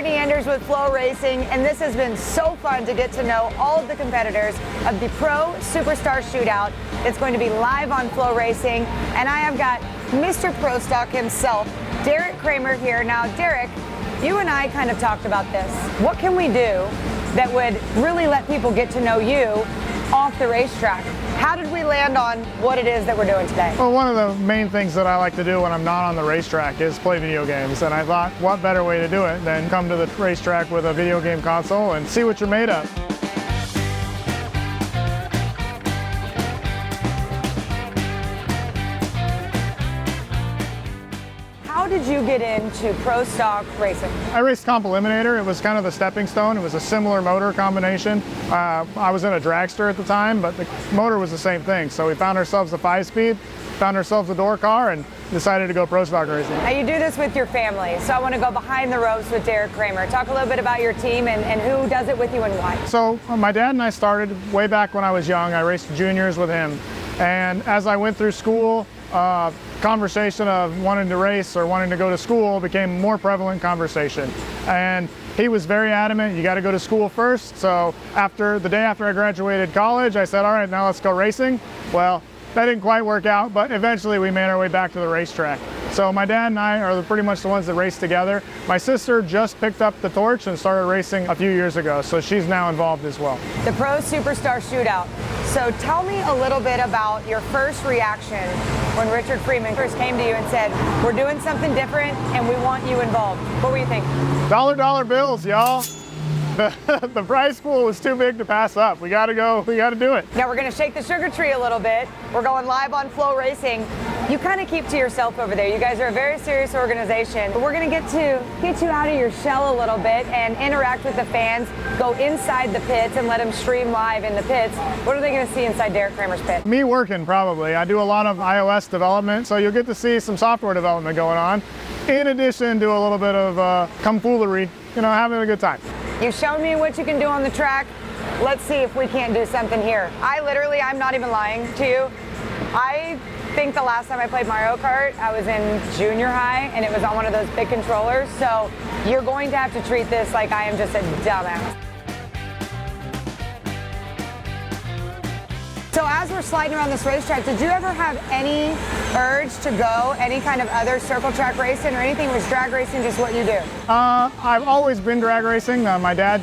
Courtney with FloRacing, and this has been so fun to get to know all of the competitors of the Pro Superstar Shootout. It's going to be live on FloRacing, and I have got Mr. Pro Stock himself, Deric Kramer here. Now, Deric, you and I kind of talked about this. What can we do that would really let people get to know you off the racetrack? How did we land on what it is that we're doing today? Well, one of the main things that I like to do when I'm not on the racetrack is play video games. And I thought, what better way to do it than come to the racetrack with a video game console and see what you're made of. How did you get into Pro Stock racing? I raced Comp Eliminator. It was kind of the stepping stone. It was a similar motor combination. I was in a dragster at the time, but the motor was the same thing. So we found ourselves a 5-speed, found ourselves a door car, and decided to go Pro Stock racing. Now you do this with your family, so I want to go behind the ropes with Deric Kramer. Talk a little bit about your team and who does it with you and why. So my dad and I started way back when I was young. I raced juniors with him. And as I went through school, conversation of wanting to race or wanting to go to school became more prevalent conversation. And he was very adamant, you got to go to school first. So the day after I graduated college, I said, all right, now let's go racing. Well, that didn't quite work out, but eventually we made our way back to the racetrack. So my dad and I are pretty much the ones that race together. My sister just picked up the torch and started racing a few years ago, so she's now involved as well. The Pro Superstar Shootout. So tell me a little bit about your first reaction when Richard Freeman first came to you and said, we're doing something different and we want you involved. What were you thinking? Dollar bills, y'all. The prize pool was too big to pass up. We gotta go, we gotta do it. Now we're gonna shake the sugar tree a little bit. We're going live on FloRacing. You kind of keep to yourself over there. You guys are a very serious organization. But we're gonna get you out of your shell a little bit and interact with the fans, go inside the pits and let them stream live in the pits. What are they gonna see inside Deric Kramer's pit? Me working, probably. I do a lot of iOS development, so you'll get to see some software development going on, in addition to a little bit of tomfoolery, having a good time. You've shown me what you can do on the track. Let's see if we can't do something here. I'm not even lying to you. I think the last time I played Mario Kart, I was in junior high and it was on one of those big controllers. So you're going to have to treat this like I am just a dumbass. So as we're sliding around this racetrack, did you ever have any urge to go any kind of other circle track racing or anything? Was drag racing just what you do? I've always been drag racing. My dad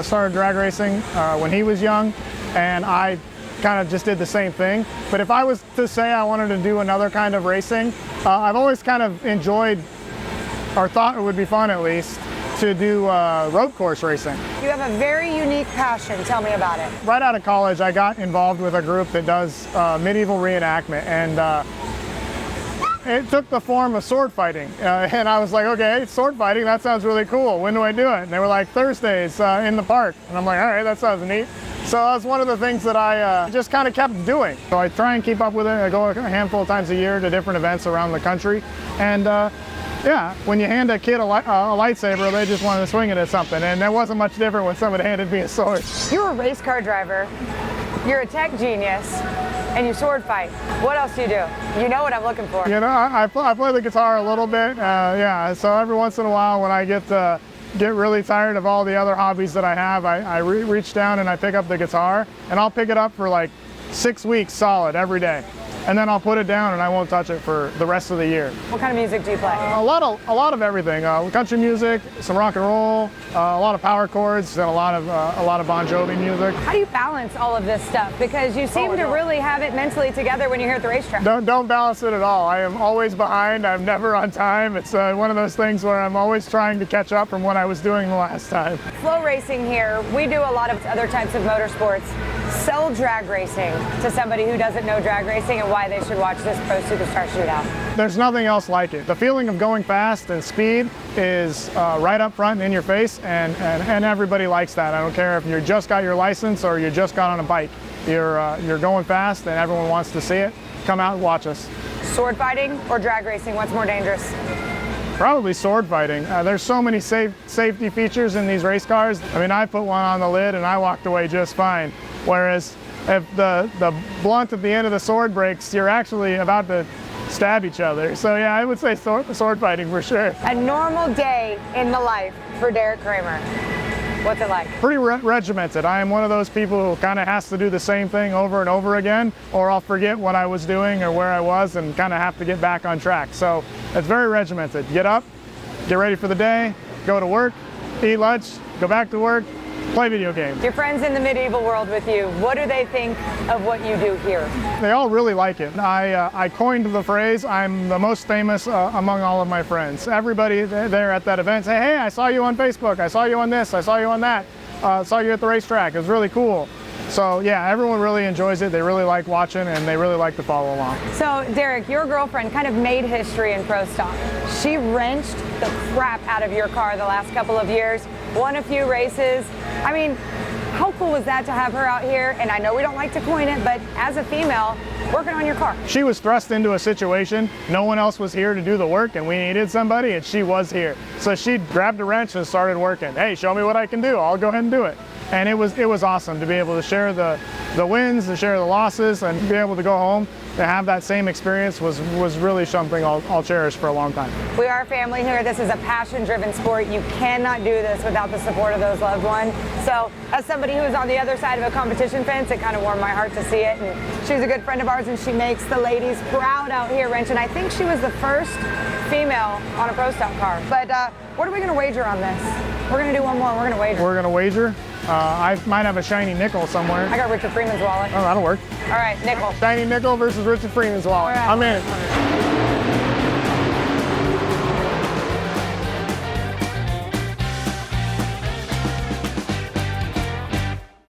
started drag racing when he was young, and I kind of just did the same thing. But if I was to say I wanted to do another kind of racing, I've always kind of enjoyed, or thought it would be fun at least, to do road course racing. You have a very unique passion. Tell me about it. Right out of college, I got involved with a group that does medieval reenactment, and it took the form of sword fighting. And I was like, okay, sword fighting, that sounds really cool. When do I do it? And they were like, Thursdays in the park. And I'm like, all right, that sounds neat. So that's one of the things that I just kind of kept doing. So I try and keep up with it. I go a handful of times a year to different events around the country. And yeah, when you hand a kid a lightsaber, they just want to swing it at something. And that wasn't much different when somebody handed me a sword. You're a race car driver, you're a tech genius, and you sword fight. What else do you do? You know what I'm looking for. I play the guitar a little bit, yeah. So every once in a while when I get really tired of all the other hobbies that I have, I reach down and I pick up the guitar, and I'll pick it up for like 6 weeks solid every day. And then I'll put it down and I won't touch it for the rest of the year. What kind of music do you play? A lot of everything. Country music, some rock and roll, a lot of power chords, and a lot of Bon Jovi music. How do you balance all of this stuff? Because you seem to really have it mentally together when you're here at the racetrack. Don't balance it at all. I am always behind. I'm never on time. It's one of those things where I'm always trying to catch up from what I was doing the last time. FloRacing here, we do a lot of other types of motorsports. Sell drag racing to somebody who doesn't know drag racing and why they should watch this Pro Superstar Shootout. There's nothing else like it. The feeling of going fast and speed is right up front in your face, and everybody likes that. I don't care if you just got your license or you just got on a bike. You're going fast and everyone wants to see it. Come out and watch us. Sword fighting or drag racing, what's more dangerous? Probably sword fighting. There's so many safety features in these race cars. I mean, I put one on the lid and I walked away just fine. Whereas if the blunt at the end of the sword breaks, you're actually about to stab each other. So yeah, I would say sword fighting for sure. A normal day in the life for Deric Kramer. What's it like? Pretty regimented. I am one of those people who kind of has to do the same thing over and over again, or I'll forget what I was doing or where I was and kind of have to get back on track. So it's very regimented. Get up, get ready for the day, go to work, eat lunch, go back to work, play video games. Your friends in the medieval world with you, what do they think of what you do here? They all really like it. I coined the phrase, I'm the most famous among all of my friends. Everybody there at that event say, hey, I saw you on Facebook, I saw you on this, I saw you on that, saw you at the racetrack, it was really cool. So yeah, everyone really enjoys it, they really like watching, and they really like to follow along. So Deric, your girlfriend kind of made history in Pro Stock. She wrenched the crap out of your car the last couple of years, won a few races. I mean, how cool was that to have her out here? And I know we don't like to coin it, but as a female, working on your car. She was thrust into a situation, no one else was here to do the work, and we needed somebody, and she was here. So she grabbed a wrench and started working. Hey, show me what I can do, I'll go ahead and do it. And it was awesome to be able to share the wins, to share the losses, and be able to go home to have that same experience was really something I'll cherish for a long time. We are a family here. This is a passion-driven sport. You cannot do this without the support of those loved ones. So as somebody who is on the other side of a competition fence, it kind of warmed my heart to see it. And she's a good friend of ours, and she makes the ladies proud out here wrenching. I think she was the first female on a Pro Stock car. But what are we going to wager on this? We're going to do one more. We're going to wager. We're going to wager. I might have a shiny nickel somewhere. I got Richard Freeman's wallet. Oh, that'll work. All right, nickel. Shiny nickel versus Richard Freeman's wallet. Right. I'm in.